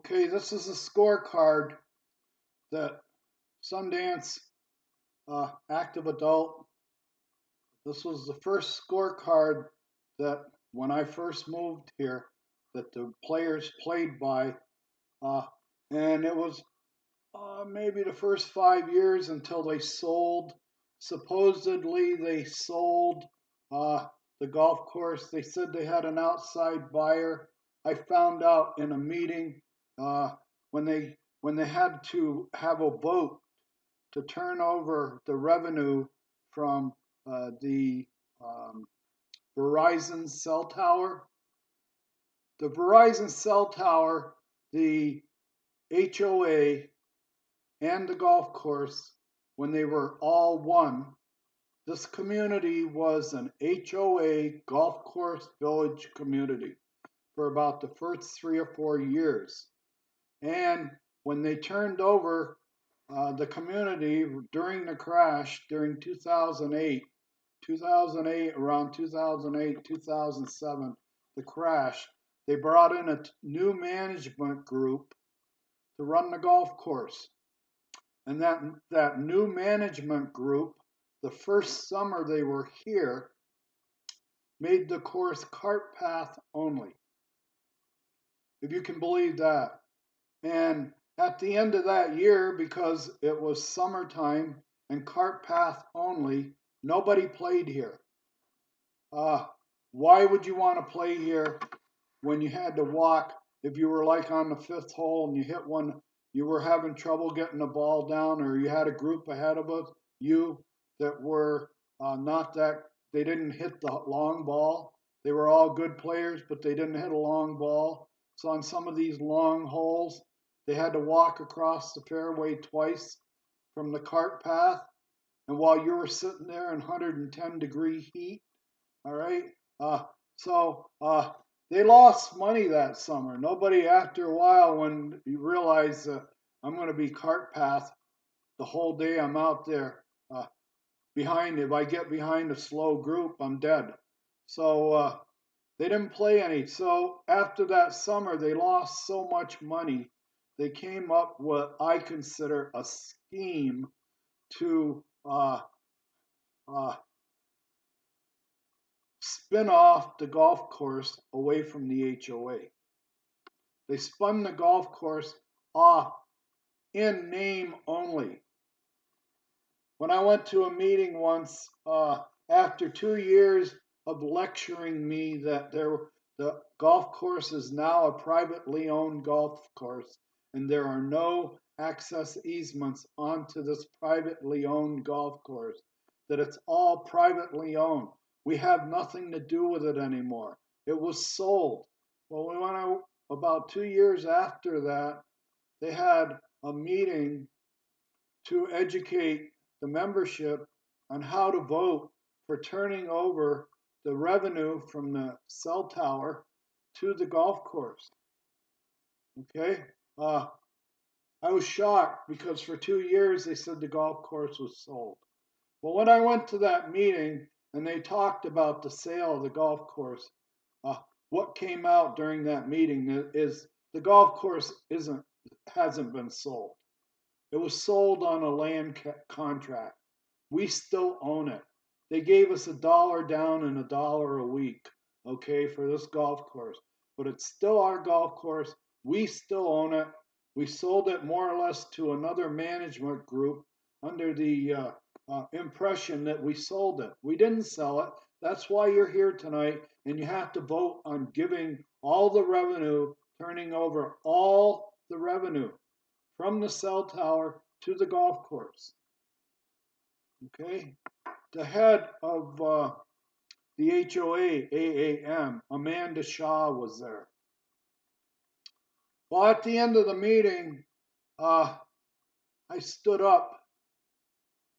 Okay, this is a scorecard that Sundance Active Adult. This was the first scorecard that when I first moved here that the players played by, uh, and it was maybe the first 5 years until they sold. Supposedly they sold the golf course. They said they had an outside buyer. I found out in a meeting uh, when they had to have a vote to turn over the revenue from the um, Verizon cell tower. The Verizon cell tower, the HOA and the golf course, when they were all one, this community was an HOA golf course village community for about the first 3 or 4 years. And when they turned over the community during the crash during 2008, around 2008, 2007, the crash, they brought in a new management group to run the golf course. And that new management group, the first summer they were here, made the course cart path only, if you can believe that. And at the end of that year, because it was summertime and cart path only, nobody played here. Why would you want to play here when you had to walk? If you were like on the fifth hole and you hit one, you were having trouble getting the ball down, or you had a group ahead of you that were not that, they didn't hit the long ball. They were all good players, but they didn't hit a long ball. So on some of these long holes, they had to walk across the fairway twice from the cart path. And while you were sitting there in 110-degree heat, all right, so they lost money that summer. Nobody, after a while, when you realize I'm going to be cart path the whole day I'm out there behind, if I get behind a slow group, I'm dead. So they didn't play any. So after that summer, they lost so much money. They came up with what I consider a scheme to spin off the golf course away from the HOA. They spun the golf course off in name only. When I went to a meeting once, after 2 years of lecturing me that the golf course is now a privately owned golf course, and there are no access easements onto this privately owned golf course, that it's all privately owned. We have nothing to do with it anymore. It was sold. Well, we went out about 2 years after that. They had a meeting to educate the membership on how to vote for turning over the revenue from the cell tower to the golf course. Okay? I was shocked because for 2 years they said the golf course was sold. Well, when I went to that meeting and they talked about the sale of the golf course, what came out during that meeting is the golf course hasn't been sold. It was sold on a land contract. We still own it. They gave us $1 down and $1 a week, okay, for this golf course. But it's still our golf course. We still own it. We sold it more or less to another management group under the impression that we sold it. We didn't sell it. That's why you're here tonight, and you have to vote on giving all the revenue, turning over all the revenue from the cell tower to the golf course. Okay? The head of the HOA, AAM, Amanda Shaw, was there. Well, at the end of the meeting, I stood up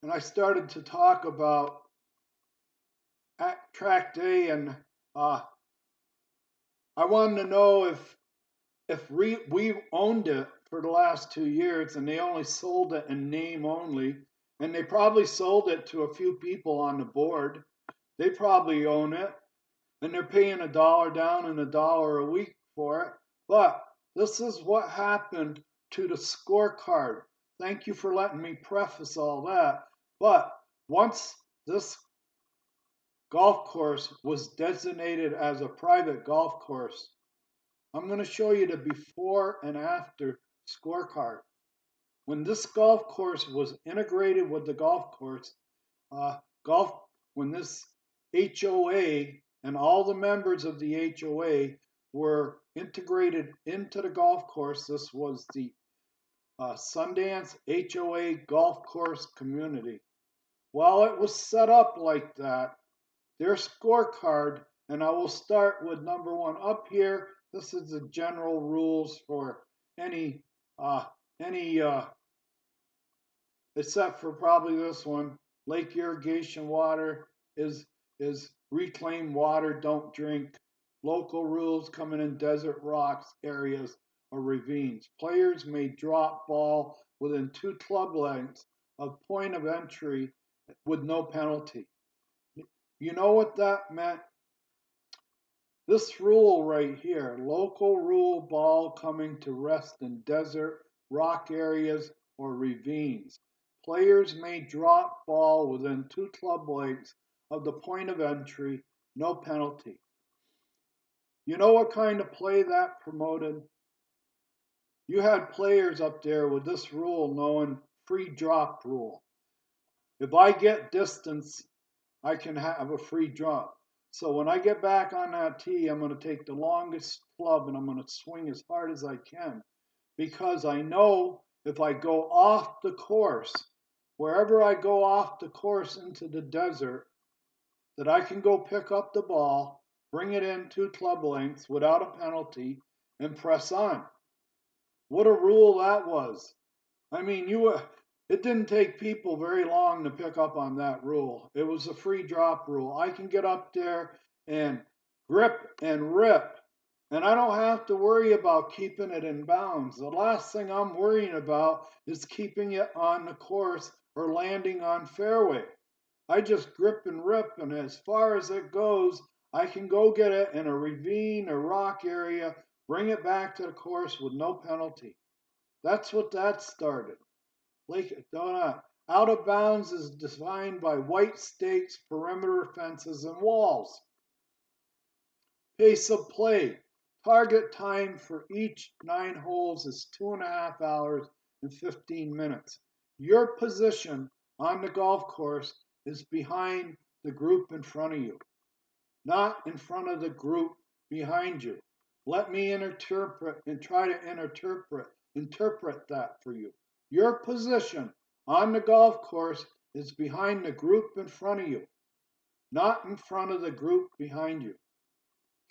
and I started to talk about track day, and I wanted to know if we owned it for the last 2 years and they only sold it in name only, and they probably sold it to a few people on the board. They probably own it, and they're paying $1 down and $1 a week for it. But This is what happened to the scorecard. Thank you for letting me preface all that. But once this golf course was designated as a private golf course, I'm going to show you the before and after scorecard. When this golf course was integrated with the golf course, golf when this HOA and all the members of the HOA were integrated into the golf course. This was the Sundance HOA Golf Course Community. While it was set up like that, their scorecard, and I will start with number one up here. This is the general rules for any except for probably this one. Lake irrigation water is reclaimed water, don't drink. Local rules coming in desert rocks areas or ravines. Players may drop ball within 2 club lengths of point of entry with no penalty. You know what that meant? This rule right here, local rule ball coming to rest in desert, rock areas, or ravines. Players may drop ball within 2 club lengths of the point of entry, no penalty. You know what kind of play that promoted? You had players up there with this rule knowing free drop rule. If I get distance, I can have a free drop. So when I get back on that tee, I'm going to take the longest club and I'm going to swing as hard as I can, because I know if I go off the course, wherever I go off the course into the desert, that I can go pick up the ball, bring it in 2 club lengths without a penalty, and press on. What a rule that was. I mean, it didn't take people very long to pick up on that rule. It was a free drop rule. I can get up there and grip and rip, and I don't have to worry about keeping it in bounds. The last thing I'm worrying about is keeping it on the course or landing on fairway. I just grip and rip, and as far as it goes, I can go get it in a ravine or rock area, bring it back to the course with no penalty. That's what that started. Out of bounds is defined by white stakes, perimeter fences, and walls. Pace of play. Target time for each 9 holes is 2.5 hours and 15 minutes. Your position on the golf course is behind the group in front of you, not in front of the group behind you. Let me interpret that for you. Your position on the golf course is behind the group in front of you, not in front of the group behind you.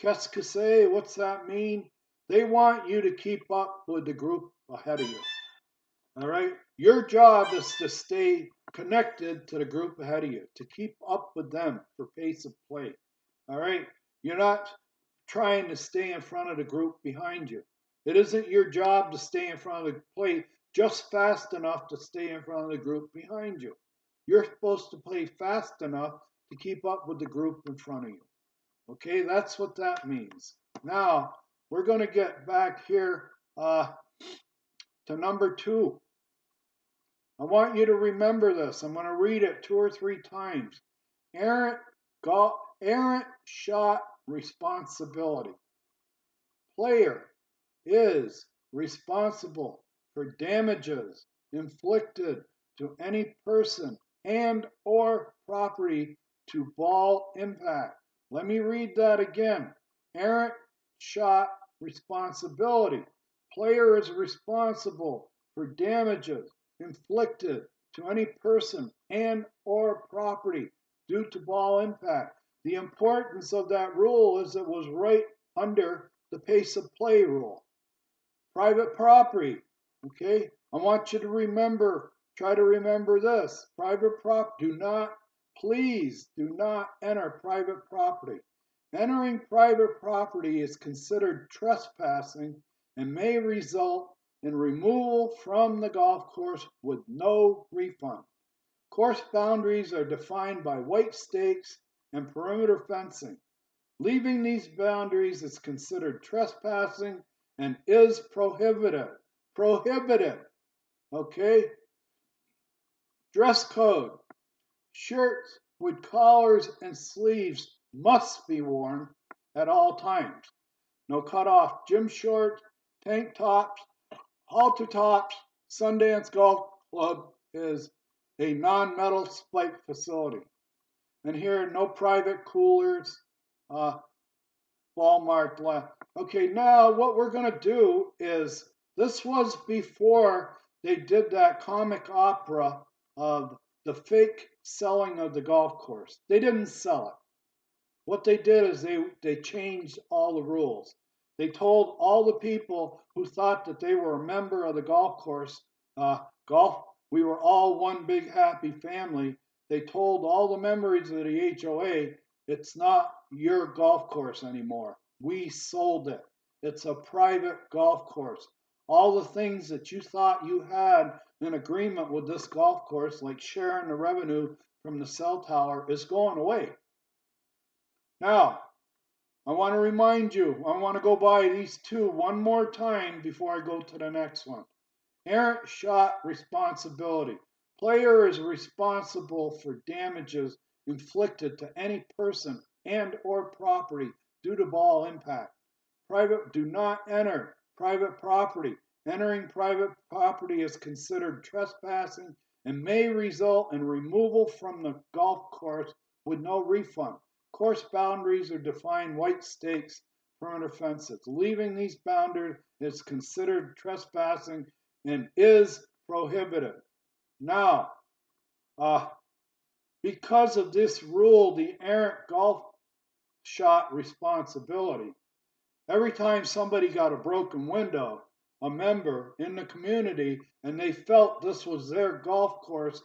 Qu'est-ce que c'est? What's that mean? They want you to keep up with the group ahead of you. All right? Your job is to stay connected to the group ahead of you, to keep up with them for pace of play. All right? You're not trying to stay in front of the group behind you. It isn't your job to stay in front of the play just fast enough to stay in front of the group behind you. You're supposed to play fast enough to keep up with the group in front of you. Okay, that's what that means. Now, we're going to get back here to number 2. I want you to remember this. I'm going to read it 2 or 3 times. Errant shot responsibility. Player is responsible for damages inflicted to any person and or property to ball impact. Let me read that again. Errant shot responsibility. Player is responsible for damages inflicted to any person and or property due to ball impact. The importance of that rule is it was right under the pace of play rule. Private property, okay? I want you to try to remember this. Private property, please do not enter private property. Entering private property is considered trespassing and may result in removal from the golf course with no refund. Course boundaries are defined by white stakes and perimeter fencing. Leaving these boundaries is considered trespassing and is prohibited. Prohibited. Okay? Dress code. Shirts with collars and sleeves must be worn at all times. No cutoff gym shorts, tank tops, halter tops. Sundance Golf Club is a non-metal spike facility. And here, no private coolers, Walmart left. Okay, now what we're going to do is, this was before they did that comic opera of the fake selling of the golf course. They didn't sell it. What they did is they changed all the rules. They told all the people who thought that they were a member of the golf course, we were all one big happy family. They told all the members of the HOA, it's not your golf course anymore. We sold it. It's a private golf course. All the things that you thought you had in agreement with this golf course, like sharing the revenue from the cell tower, is going away. Now, I want to remind you, I want to go by these two one more time before I go to the next one. Errant shot responsibility. Player is responsible for damages inflicted to any person and or property due to ball impact. Do not enter private property. Entering private property is considered trespassing and may result in removal from the golf course with no refund. Course boundaries are defined white stakes, perimeter fences. Leaving these boundaries is considered trespassing and is prohibited. Now, because of this rule, the errant golf shot responsibility, every time somebody got a broken window, a member in the community, and they felt this was their golf course,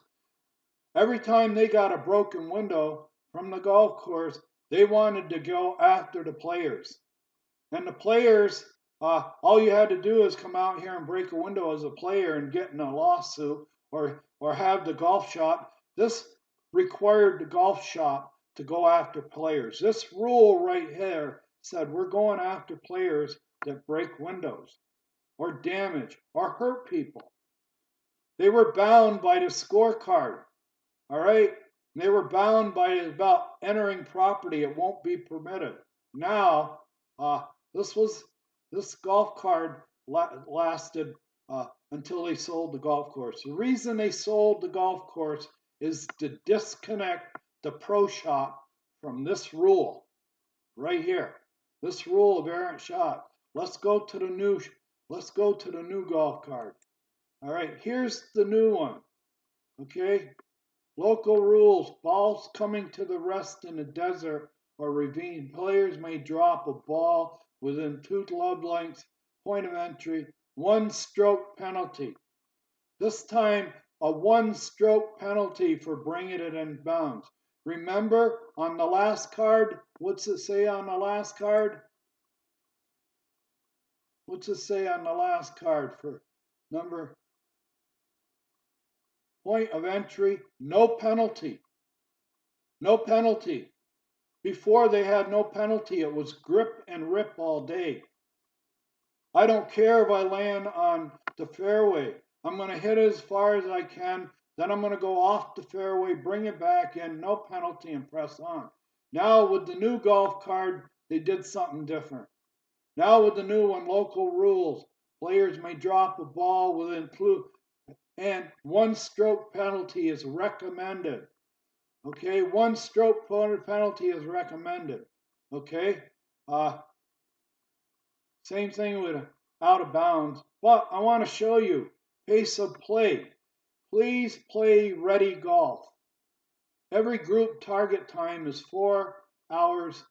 every time they got a broken window from the golf course, they wanted to go after the players. And the players, all you had to do is come out here and break a window as a player and get in a lawsuit or have the golf shop. This required the golf shop to go after players. This rule right here said we're going after players that break windows or damage or hurt people. They were bound by the scorecard, all right? They were bound by about entering property. It won't be permitted. Now, this golf card lasted until they sold the golf course. The reason they sold the golf course is to disconnect the pro shop from this rule right here. This rule of errant shot. Let's go to the new golf card. All right, here's the new one. Okay, local rules. Balls coming to the rest in the desert or ravine. Players may drop a ball within 2 club lengths. Point of entry. 1 stroke penalty. This time, a 1 stroke penalty for bringing it in bounds. Remember, on the last card, what's it say on the last card? What's it say on the last card for number? Point of entry, no penalty. No penalty. Before they had no penalty, it was grip and rip all day. I don't care if I land on the fairway. I'm going to hit it as far as I can. Then I'm going to go off the fairway, bring it back in, no penalty, and press on. Now with the new golf card, they did something different. Now with the new one, local rules. Players may drop a ball within 2, and 1 stroke penalty is recommended. Okay, 1 stroke penalty is recommended. Okay, same thing with out of bounds. But I want to show you pace of play. Please play ready golf. Every group target time is 4 hours,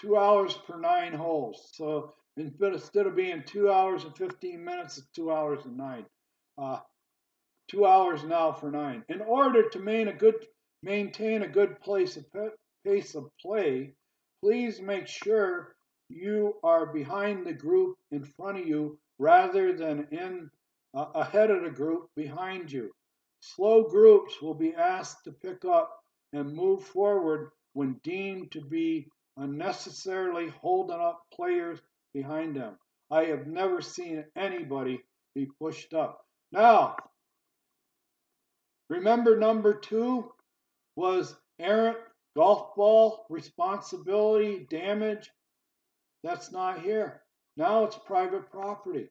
2 hours per 9 holes. So instead of being 2 hours and 15 minutes, it's 2 hours and 9. 2 hours now for 9. In order to maintain a good pace of play, please make sure you are behind the group in front of you rather than ahead of the group behind you. Slow groups will be asked to pick up and move forward when deemed to be unnecessarily holding up players behind them. I have never seen anybody be pushed up. Now, remember number 2 was errant golf ball responsibility damage? That's not here. Now it's private property.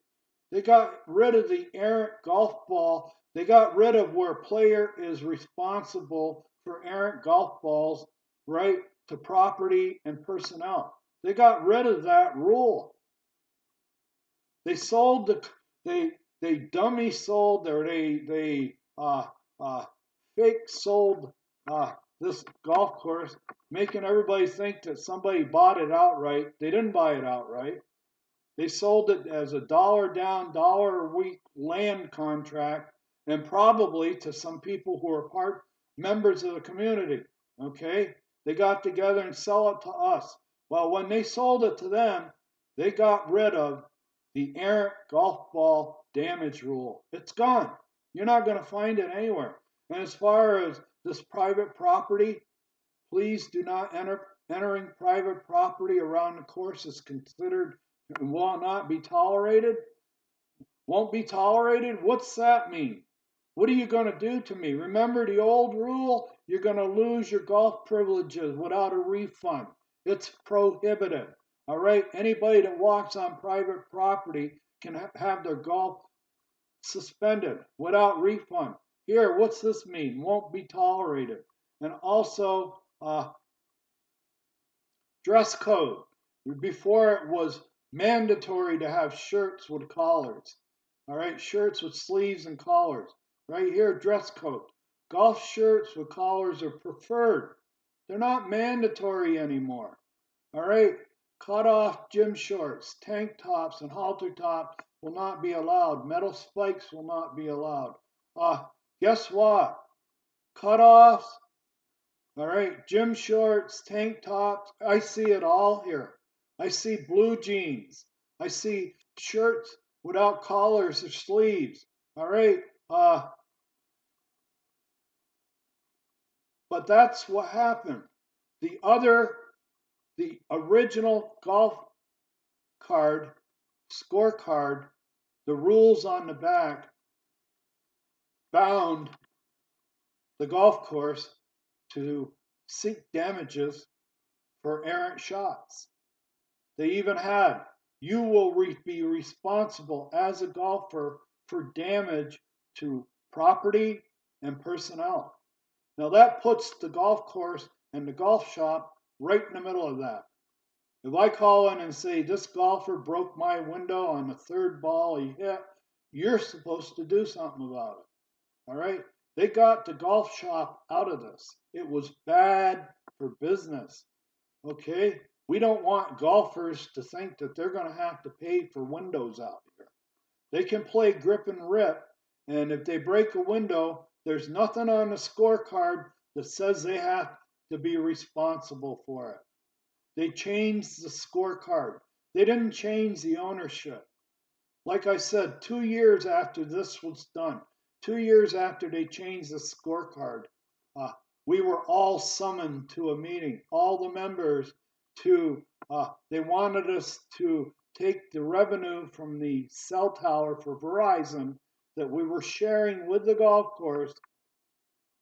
They got rid of the errant golf ball. They got rid of where a player is responsible for errant golf balls, right, to property and personnel. They got rid of that rule. They sold they dummy sold or they fake sold this golf course, making everybody think that somebody bought it outright. They didn't buy it outright. They sold it as a dollar down, dollar a week land contract, and probably to some people who are members of the community. Okay, they got together and sell it to us. Well, when they sold it to them, they got rid of the errant golf ball damage rule. It's gone. You're not going to find it anywhere. And as far as this private property, please do not entering private property around the course is considered and will not be tolerated. Won't be tolerated? What's that mean? What are you going to do to me? Remember the old rule? You're going to lose your golf privileges without a refund. It's prohibited. All right? Anybody that walks on private property can have their golf suspended without refund. Here, what's this mean? Won't be tolerated. And also, dress code. Before it was mandatory to have shirts with collars. All right, shirts with sleeves and collars. Right here, dress code. Golf shirts with collars are preferred. They're not mandatory anymore. All right, cut off gym shorts, tank tops, and halter tops will not be allowed. Metal spikes will not be allowed. Guess what? Cutoffs. All right, gym shorts, tank tops. I see it all here. I see blue jeans. I see shirts without collars or sleeves. All right. But that's what happened. The original golf card, scorecard, the rules on the back bound the golf course to seek damages for errant shots. They even had, you will be responsible as a golfer for damage to property and personnel. Now that puts the golf course and the golf shop right in the middle of that. If I call in and say, this golfer broke my window on the third ball he hit, you're supposed to do something about it. All right? They got the golf shop out of this. It was bad for business. Okay? We don't want golfers to think that they're going to have to pay for windows out here. They can play grip and rip, and if they break a window, there's nothing on the scorecard that says they have to be responsible for it. They changed the scorecard. They didn't change the ownership. Like I said, 2 years after this was done, 2 years after they changed the scorecard, we were all summoned to a meeting, all the members they wanted us to take the revenue from the cell tower for Verizon that we were sharing with the golf course,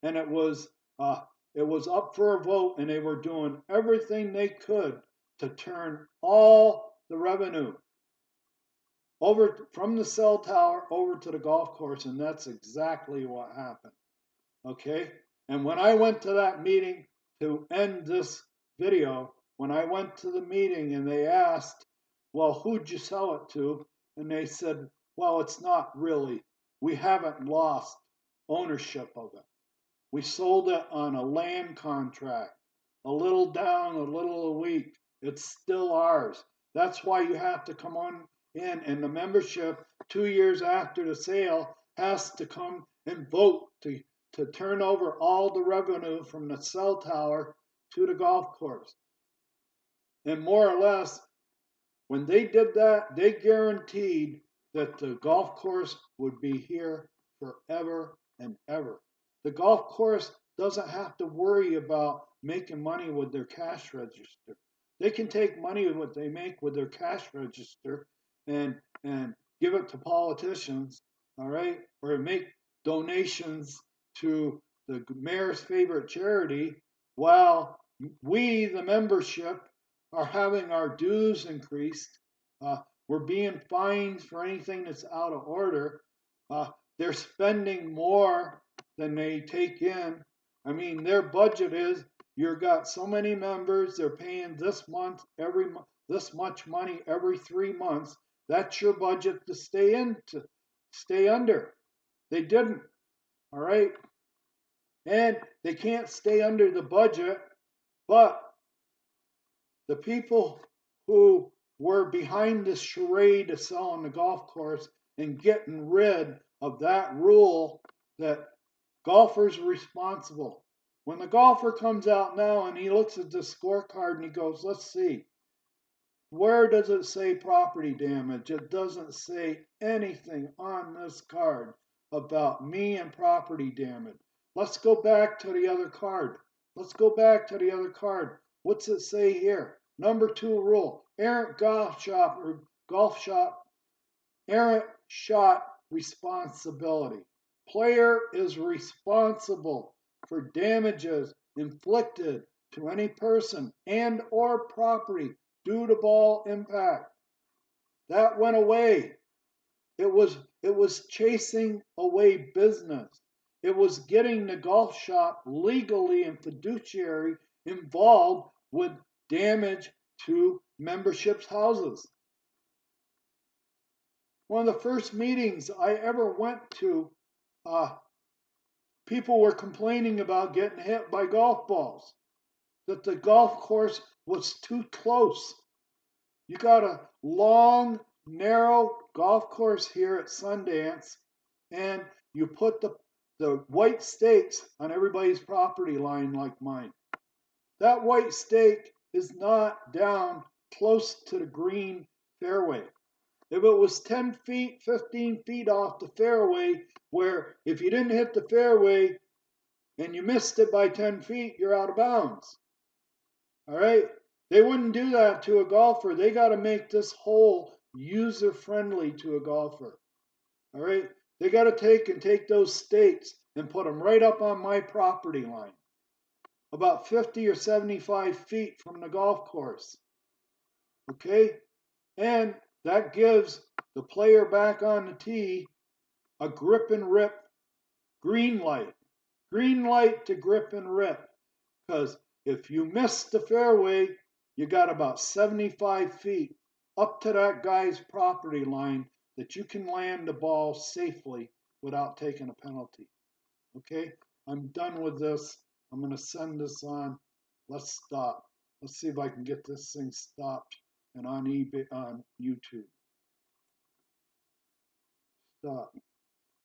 and it was up for a vote, and they were doing everything they could to turn all the revenue over from the cell tower over to the golf course, and that's exactly what happened. Okay? And when I went to that meeting to end this video, when I went to the meeting and they asked, well, who'd you sell it to? And they said, well, it's not really. We haven't lost ownership of it. We sold it on a land contract, a little down, a little a week. It's still ours. That's why you have to come on in, and the membership 2 years after the sale has to come and vote to turn over all the revenue from the cell tower to the golf course. And more or less, when they did that, they guaranteed that the golf course would be here forever and ever. The golf course doesn't have to worry about making money with their cash register. They can take money what they make with their cash register and give it to politicians, all right, or make donations to the mayor's favorite charity, while we, the membership, are having our dues increased. We're being fined for anything that's out of order. They're spending more than they take in. I mean, their budget is you've got so many members, they're paying this month, every month, this much money every 3 months. That's your budget to stay under. They didn't, all right? And they can't stay under the budget, but the people who were behind this charade of selling the golf course and getting rid of that rule that golfers are responsible. When the golfer comes out now and he looks at the scorecard and he goes, let's see, where does it say property damage? It doesn't say anything on this card about me and property damage. Let's go back to the other card. Let's go back to the other card. What's it say here? Number 2 rule, errant golf shot, errant shot responsibility. Player is responsible for damages inflicted to any person and or property due to ball impact. That went away. It was chasing away business. It was getting the golf shop legally and fiduciary involved with damage to memberships' houses. One of the first meetings I ever went to, people were complaining about getting hit by golf balls, that the golf course was too close. You got a long, narrow golf course here at Sundance, and you put the white stakes on everybody's property line like mine. That white stake is not down close to the green fairway. If it was 10 feet, 15 feet off the fairway, where if you didn't hit the fairway and you missed it by 10 feet, you're out of bounds. All right? They wouldn't do that to a golfer. They got to make this hole user-friendly to a golfer. All right? They got to take those stakes and put them right up on my property line, about 50 or 75 feet from the golf course. Okay? And that gives the player back on the tee a grip and rip green light. Green light to grip and rip. Because if you miss the fairway, you got about 75 feet up to that guy's property line that you can land the ball safely without taking a penalty. Okay? I'm done with this. I'm going to send this on. Let's stop. Let's see if I can get this thing stopped and on YouTube. Stop.